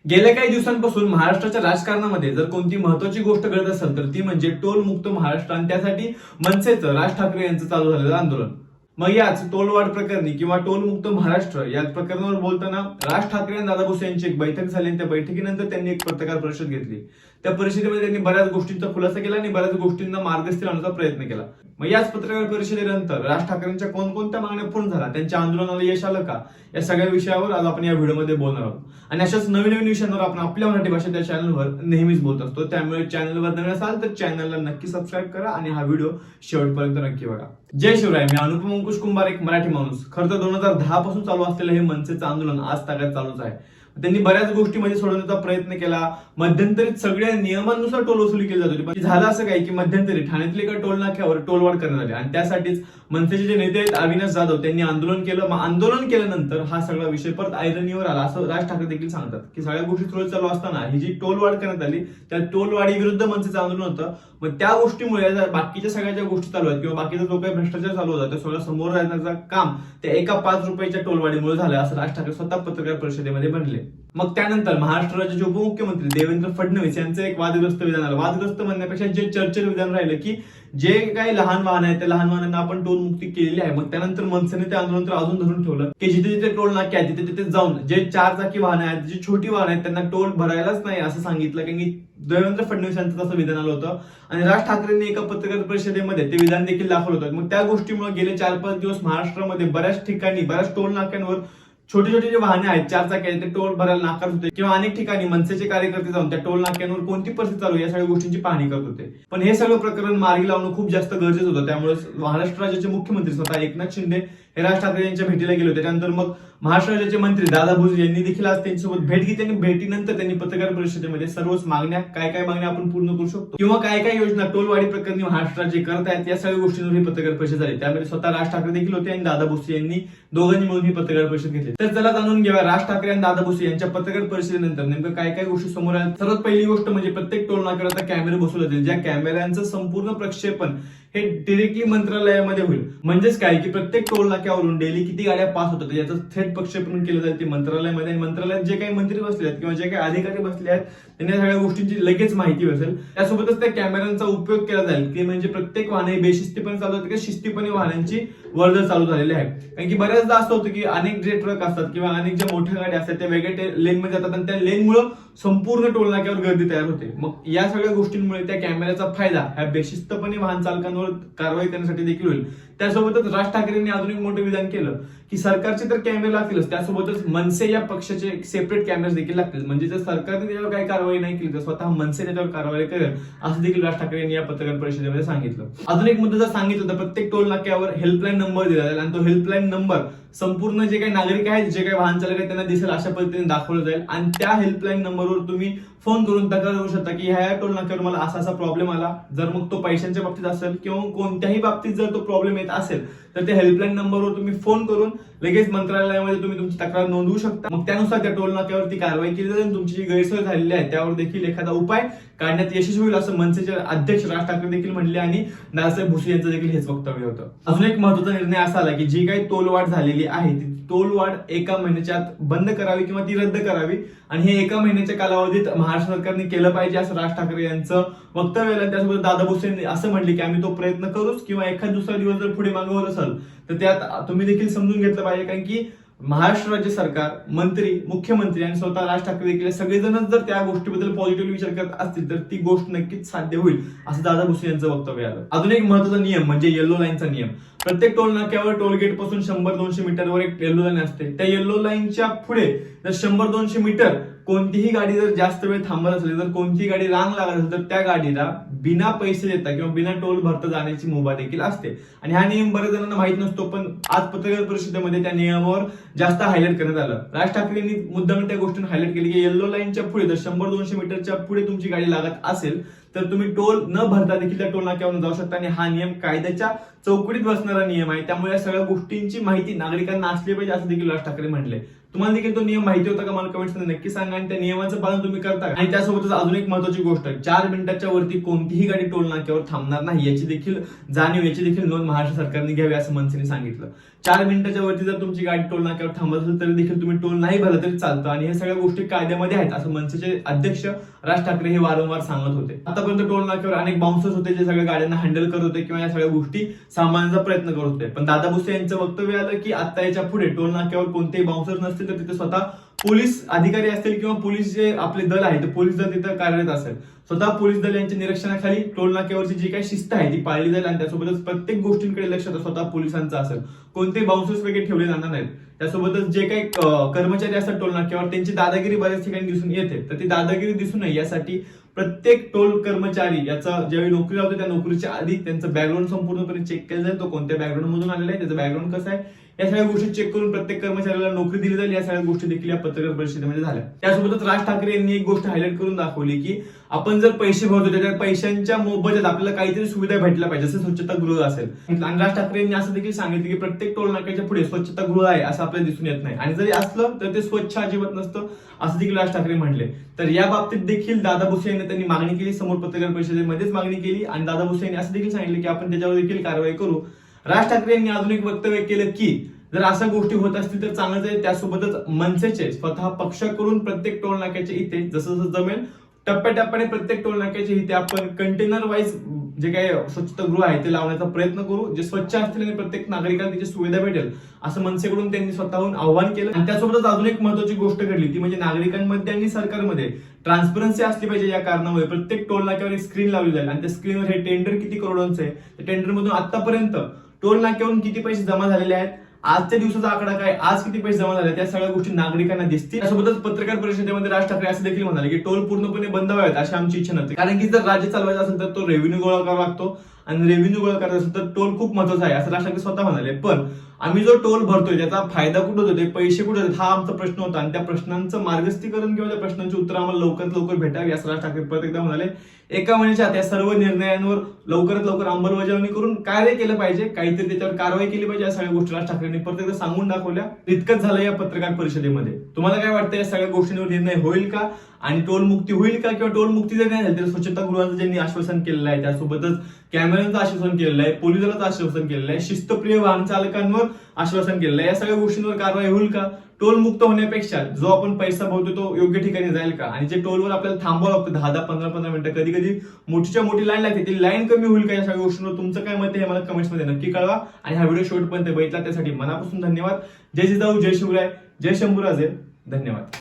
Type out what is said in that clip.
गेल्या काही दिवसांपासून महाराष्ट्राच्या राजकारणामध्ये जर कोणती महत्वाची गोष्ट घडत असेल तर ती म्हणजे टोल मुक्त महाराष्ट्र आणि त्यासाठी मनसेचं राज ठाकरे यांचं चालू झालेलं आंदोलन. मग याच टोलवाढ प्रकरणी किंवा टोल मुक्त महाराष्ट्र या प्रकरणावर बोलताना राज ठाकरे आणि दादा भुसे यांची एक बैठक झाली आणि त्या बैठकीनंतर त्यांनी एक पत्रकार परिषद घेतली. त्या परिषदेमध्ये त्यांनी बऱ्याच गोष्टींचा खुलासा केला आणि बऱ्याच गोष्टींना मार्गदर्शन आणण्याचा प्रयत्न केला. मग याच पत्रकार परिषदेनंतर राज ठाकरेंच्या कोणकोणत्या मागण्या पूर्ण झाल्या, त्यांच्या आंदोलनाला यश आलं का, या सगळ्या विषयावर आज आपण या व्हिडिओमध्ये बोलणार आहोत. आणि अशाच नवीन नवीन विषयांवर आपण आपल्या मराठी भाषेच्या चॅनलवर नेहमीच बोलत असतो. त्यामुळे चॅनलवर नवीन असाल तर चॅनलला नक्की सबस्क्राईब करा आणि हा व्हिडिओ शेवटपर्यंत नक्की बघा. जय शिवराय. मी अनुपम अंकुश कुंभार, एक मराठी माणूस. खरं तर 2010 पासून चालू असलेलं हे मनसेचं आंदोलन आज तागायत चालूच आहे. त्यांनी बऱ्याच गोष्टीमध्ये सोडवण्याचा प्रयत्न केला. मध्यंतरीत सगळ्या नियमांनुसार टोल वसुली केली जात होती. पण झालं असं काही की मध्यंतरी ठाण्यातील एका टोल नाक्यावर टोलवाढ करण्यात आली आणि त्यासाठीच मनसेचे जे नेते आहेत अविनाश जाधव त्यांनी आंदोलन केलं. मग आंदोलन केल्यानंतर हा सगळा विषय परत ऐरणीवर आला असं राज ठाकरे देखील सांगतात की सगळ्या गोष्टी सुरळीत चालू असताना ही जी टोलवाढ करण्यात आली त्या टोलवाढी विरुद्ध मनसेचं आंदोलन होतं. मग त्या गोष्टीमुळे बाकीच्या सगळ्या ज्या गोष्टी चालू आहेत किंवा बाकीचा जो काही भ्रष्टाचार चालू होता त्या सगळं समोर जाण्याचं काम त्या एका 5 रुपयाच्या टोलवाढीमुळे झालं असं राज ठाकरे स्वतः पत्रकार परिषदेमध्ये म्हणले. मग त्यानंतर महाराष्ट्र राज्याचे उपमुख्यमंत्री देवेंद्र फडणवीस यांचं एक वादग्रस्त विधान आलं. वादग्रस्त म्हणण्यापेक्षा जे चर्चेत विधान राहिलं की जे काही लहान वाहन आहेत त्या लहान वाहनांना आपण टोल मुक्ती केलेली आहे. मग त्यानंतर मनसेने ते आंदोलन तर अजून धरून ठेवलं की जिथे जिथे टोल नाके आहेत तिथे तिथे जाऊन जे 4 चाकी वाहन आहेत, जी छोटी वाहन आहेत त्यांना टोल भरायलाच नाही असं सांगितलं. कारण की देवेंद्र फडणवीस यांचं तसं विधान आलं होतं आणि राज ठाकरेंनी एका पत्रकार परिषदेमध्ये ते विधान देखील दाखवलं होतं. मग त्या गोष्टीमुळे गेले 4-5 दिवस महाराष्ट्रामध्ये बऱ्याच ठिकाणी बऱ्याच टोल नाक्यांवर छोटे छोटे जे वाहने आहेत 4 चाकी ते टोल भरायला नाकारत होते किंवा अनेक ठिकाणी मनसेचे कार्यकर्ते जाऊन त्या टोल नाक्यांवर कोणती परिस्थिती चालू या सगळ्या गोष्टींची पाहणी करत होते. पण हे सगळं प्रकरण मार्गी लावणं खूप जास्त गरजेचं होतं. त्यामुळे महाराष्ट्र राज्याचे मुख्यमंत्री स्वतः एकनाथ शिंदे हे राज ठाकरे यांच्या भेटीला गेले होते. त्यानंतर मग महाराष्ट्र राज्याचे मंत्री दादा भुसे यांनी देखील आज त्यांच्यासोबत भेट घेतली आणि भेटीनंतर त्यांनी पत्रकार परिषदेमध्ये सर्वच मागण्या काय मागण्या आपण पूर्ण करू शकतो किंवा काय योजना टोलवाढी प्रकरणी महाराष्ट्र राज्य करत आहेत या सगळ्या गोष्टींवर ही पत्रकार परिषद झाली. त्यामध्ये स्वतः राज ठाकरे देखील होते आणि दादा भुसे यांनी दोघांनी मिळून ही पत्रकार परिषद घेतली. तर चला जाणून घेऊया राज ठाकरे आणि दादा भुसे यांच्या पत्रकार परिषदेनंतर नेमकं काय गोष्टी समोर आल्या. सर्वात पहिली गोष्ट म्हणजे प्रत्येक टोल नाक्यावर आता कॅमेरे बसवले जातील. ज्या कॅमेऱ्यांचं संपूर्ण प्रक्षेपण हे डिरेक्टली मंत्रालयामध्ये होईल. म्हणजेच काय की प्रत्येक टोल नाक्यावरून डेली किती गाड्या पास होतात याचं थेट प्रक्षेपण केलं जाईल ते मंत्रालयामध्ये. आणि मंत्रालयात जे काही मंत्री बसले आहेत किंवा जे काही अधिकारी बसले आहेत त्यांना सगळ्या गोष्टींची लगेच माहिती असेल. त्यासोबतच त्या कॅमेऱ्यांचा उपयोग केला जाईल की म्हणजे प्रत्येक वाहने बेशिस्तीपणे चालू होते की शिस्तीपणे वाहनांची वर्दळ चालू झालेली आहे. कारण की बऱ्याचदा असं होतं की अनेक जे ट्रक असतात किंवा अनेक ज्या मोठ्या गाड्या असतात त्या वेगळ्या लेनमध्ये जातात आणि त्या लेनमुळे संपूर्ण टोल नाक्यावर गर्दी तयार होते. मग या सगळ्या गोष्टींमुळे त्या कॅमेऱ्याचा फायदा ह्या बेशिस्तपणे वाहन चालकांवर कारवाई करण्यासाठी देखील होईल. त्यासोबतच राज ठाकरेंनी अजून एक मोठं विधान केलं की सरकारचे तर कॅमेरे लागतीलच, त्यासोबतच मनसे या पक्षाचे सेपरेट कॅमेरे देखील लागतील. म्हणजे जर सरकारने त्याच्यावर काही कारवाई नाही केली तर स्वतः मनसे त्याच्यावर कारवाई करेल असं देखील राज ठाकरे यांनी या पत्रकार परिषदेमध्ये सांगितलं. अजून एक मुद्दा जर सांगितलं तर प्रत्येक टोल नाक्यावर हेल्पलाईन नंबर दिला जाईल आणि तो हेल्पलाईन नंबर संपूर्ण जे काही नागरिक आहेत जे काही वाहन चालक आहेत त्यांना दिसेल अशा पद्धतीने दाखवलं जाईल आणि त्या हेल्पलाईन नंबरवर तुम्ही फोन करून तक्रार करू शकता की ह्या टोल नाक्यावर मला असा प्रॉब्लेम आला. जर मग तो पैशांच्या बाबतीत असेल किंवा कोणत्याही बाबतीत जर तो प्रॉब्लेम येत असेल तर त्या हेल्पलाईन नंबरवर तुम्ही फोन करून लगेच मंत्रालयामध्ये तुम्ही तुमची तक्रार नोंदवू शकता. मग त्यानुसार त्या टोल नाक्यावरती कारवाई केली जाईल. तुमची जी गैरसोय झालेली आहे त्यावर देखील एखादा उपाय काढण्यात यशस्वी होईल असं मनसेचे अध्यक्ष राज ठाकरे देखील म्हणले आणि दादासाहेब भुसे यांचं देखील हेच वक्तव्य होतं. अजून एक महत्त्वाचा निर्णय असा आला की जी काही टोलवाढ झालेली आहे ती टोलवाढ 1 महिन्याच्या आत बंद करावी किंवा ती रद्द करावी आणि हे 1 महिन्याच्या कालावधीत महाराष्ट्र सरकारने केलं पाहिजे असं राज ठाकरे यांचं वक्तव्य आलं. त्यासोबत दादा भुसे असं म्हणले की आम्ही तो प्रयत्न करूच किंवा एखाद दुसरा दिवस जर पुढे मागे होत असेल तर त्यात तुम्ही देखील समजून घेतलं पाहिजे. कारण की महाराष्ट्र राज्य सरकार, मंत्री, मुख्यमंत्री आणि स्वतः राज ठाकरे देखील सगळेजणच जर त्या गोष्टीबद्दल पॉझिटिव्हली विचार करत असतील तर ती गोष्ट नक्कीच साध्य होईल असं दादा भुसे यांचं वक्तव्य आलं. अजून एक महत्त्वाचा नियम म्हणजे येलो लाईनचा नियम. प्रत्येक टोल नाक्यावर टोलगेट पासून 100-200 मीटरवर एक येलो लाईन असते. त्या येलो लाईनच्या पुढे जर 100-200 मीटर कोणतीही गाडी जर जास्त वेळ थांबत असेल, जर कोणतीही गाडी रांग लागत असेल तर त्या गाडीला बिना पैसे देता किंवा बिना टोल भरता जाण्याची मुभा देखील असते. आणि हा नियम बऱ्याच जणांना माहित नसतो पण आज पत्रकार परिषदेमध्ये त्या नियमावर जास्त हायलाइट करण्यात आलं. राज ठाकरेंनी मुद्दाम त्या गोष्टीने हायलाइट केली की येलो लाईनच्या पुढे जर 100-200 मीटरच्या पुढे तुमची गाडी लागत असेल तर तुम्ही टोल न भरता देखील त्या टोल नाक्यावरून जाऊ शकता आणि हा नियम कायद्याच्या चौकटीत बसणारा नियम आहे. त्यामुळे या सगळ्या गोष्टींची माहिती नागरिकांना असली पाहिजे असं देखील राज ठाकरे म्हणले. तुम्हाला देखील तो नियम माहिती होता का? मला कमेंट्स मध्ये नक्की सांगा आणि त्या नियमाचं पालन तुम्ही करता का? आणि त्यासोबतच अजून एक महत्त्वाची गोष्ट, 4 मिनिटाच्या वरती कोणतीही गाडी टोल नाक्यावर थांबणार नाही याची देखील जाणीव, याची देखील नोंद महाराष्ट्र सरकारने घ्यावी असं मनसेने सांगितलं. 4 मिनिटाच्या वरती जर तुमची गाडी टोल नाक्यावर थांबत असेल तरी देखील तुम्ही टोल नाही भरला तरी चालतं आणि हे सगळ्या गोष्टी कायद्यामध्ये आहेत असं मनसेचे अध्यक्ष राज ठाकरे हे वारंवार सांगत होते. आतापर्यंत टोल नाक्यावर अनेक बाउन्सर्स होते जे सगळ्या गाड्यांना हँडल करत होते किंवा या सगळ्या गोष्टी सांभाळण्याचा प्रयत्न करत होते. पण दादा भुसे यांचं वक्तव्य आलं की आता याच्या पुढे टोल नाक्यावर कोणतेही बाउन्सर्स नसतील तर तिथे स्वतः पोलीस अधिकारी असतील किंवा पोलीस जे आपले दल आहे ते पोलीस दल तिथं कार्यरत असेल. स्वतः पोलीस दल यांच्या निरीक्षणाखाली टोल नाक्यावरची जी काही शिस्त आहे ती पाळली जाईल आणि त्यासोबतच प्रत्येक गोष्टींकडे लक्ष स्वतः पोलिसांचं असेल. कोणतेही बाउन्सर्स वगैरे ठेवले जाणार नाहीत. त्यासोबतच जे काही कर्मचारी असतात टोल नाक्यावर त्यांची दादागिरी बऱ्याच ठिकाणी दिसून येते, तर ती दादागिरी दिसू नये यासाठी प्रत्येक टोल कर्मचारी याचा ज्यावेळी नोकरी लावतो त्या नोकरीच्या आधी त्यांचं बॅकग्राऊंड संपूर्णपणे चेक केलं जाईल. तो कोणत्या बॅकग्राऊंड मधून आलेला आहे, त्याचं बॅकग्राऊंड कसं आहे, या सगळ्या गोष्टी चेक करून प्रत्येक कर्मचाऱ्याला नोकरी दिली जाईल. या सगळ्या गोष्टी देखील या पत्रकार परिषदेमध्ये झाल्या. त्यासोबतच राज ठाकरे यांनी एक गोष्ट हायलाइट करून दाखवली की आपण जर पैसे भरतो त्या पैशांच्या मोबदल्यात आपल्याला काहीतरी सुविधा भेटल्या पाहिजे, जसे स्वच्छतागृह असेल. आणि राज ठाकरे यांनी असं देखील सांगितलं की प्रत्येक टोल नाक्याच्या पुढे स्वच्छतागृह आहे असं आपल्याला दिसून येत नाही आणि जरी असलं तर ते स्वच्छ अजिबात नसतं असं देखील राज ठाकरे म्हटले. तर या बाबतीत देखील दादा भुसे यांनी त्यांनी मागणी केली, समोर पत्रकार परिषदेमध्येच मागणी केली आणि दादा भुसे यांनी असं देखील सांगितलं की आपण त्याच्यावर देखील कारवाई करू. राज ठाकरे यांनी अजून एक वक्तव्य केलं की जर अशा गोष्टी होत असतील तर चांगलंच आहे. त्यासोबतच मनसेचे स्वतः पक्षाकडून प्रत्येक टोल नाक्याच्या इथे जसं जसं जमेल टप्प्याटप्प्याने प्रत्येक टोल नाक्याच्या इथे आपण कंटेनर वाईज जे काही स्वच्छतागृह आहे ते लावण्याचा प्रयत्न करू, जे स्वच्छ असतील आणि प्रत्येक नागरिकाला त्याची सुविधा भेटेल असं मनसेकडून त्यांनी स्वतःहून आव्हान केलं. आणि त्यासोबतच अजून एक महत्त्वाची गोष्ट घडली ती म्हणजे नागरिकांमध्ये आणि सरकारमध्ये ट्रान्सपरन्सी असली पाहिजे. या कारणामुळे प्रत्येक टोल नाक्यावर एक स्क्रीन लावली जाईल आणि त्या स्क्रीनवर हे टेंडर किती करोडांचं आहे, त्या टेंडरमधून आतापर्यंत टोल नाक्यावरून किती पैसे जमा झालेले आहेत, आजच्या दिवसाचा आकडा काय, आज किती पैसे जमा झाले, त्या सगळ्या गोष्टी नागरिकांना दिसतील. त्यासोबतच पत्रकार परिषदेमध्ये राज ठाकरे असं देखील म्हणाले की टोल पूर्णपणे बंद व्हावेत अशी आमची इच्छा नव्हती, कारण की जर राज्य चालवायचं असेल तर तो रेव्हेन्यू गोळा करावा लागतो आणि रेव्हेन्यू गोळा करायचा असेल तर टोल खूप महत्वाचा आहे असं राज ठाकरे स्वतः म्हणाले. पण आम्ही जो टोल भरतोय त्याचा फायदा कुठे होतो, ते पैसे कुठे होतात हा आमचा प्रश्न होता आणि त्या प्रश्नांचं मार्गस्थीकरण किंवा त्या प्रश्नांची उत्तर आम्हाला लवकरात लवकर भेटावी असं राज ठाकरे परत एकदा म्हणाले. एका महिन्याच्या त्या सर्व निर्णयांवर लवकरात लवकर अंमलबजावणी करून कार्य केलं पाहिजे, काहीतरी त्याच्यावर कारवाई केली पाहिजे, या सगळ्या गोष्टी राज ठाकरेंनी परत एकदा सांगून दाखवल्या. इतकंच झालं या पत्रकार परिषदेमध्ये. तुम्हाला काय वाटतं, या सगळ्या गोष्टींवर निर्णय होईल का आणि टोल मुक्ती होईल का, किंवा टोल मुक्ती जर नाही झाली तर स्वच्छतागृहाचं ज्यांनी आश्वासन केलेलं आहे त्यासोबतच कॅमेऱ्यांचं आश्वासन केलेलं आहे, पोलीस दलाचं आश्वासन केलेलं आहे, शिस्तप्रिय वाहन चालकांवर आश्वासन केलेलं आहे, या सगळ्या गोष्टींवर कारवाई होईल का? टोल मुक्त होण्यापेक्षा जो आपण पैसा भरतो तो योग्य ठिकाणी जाईल का? आणि जे टोलवर आपल्याला थांबावं लागतं 10-10, 15-15 मिनिटं, कधी कधी मोठीच्या मोठी लाईन लागते, ती लाईन कमी होईल का? या सगळ्या गोष्टींवर तुमचं काय मत आहे हे मला कमेंट्स मध्ये नक्की कळवा. आणि हा व्हिडिओ शेवटपर्यंत बघितला त्यासाठी मनापासून धन्यवाद. जय जिजाऊ, जय शिवराय, जय शंभूराजे. धन्यवाद.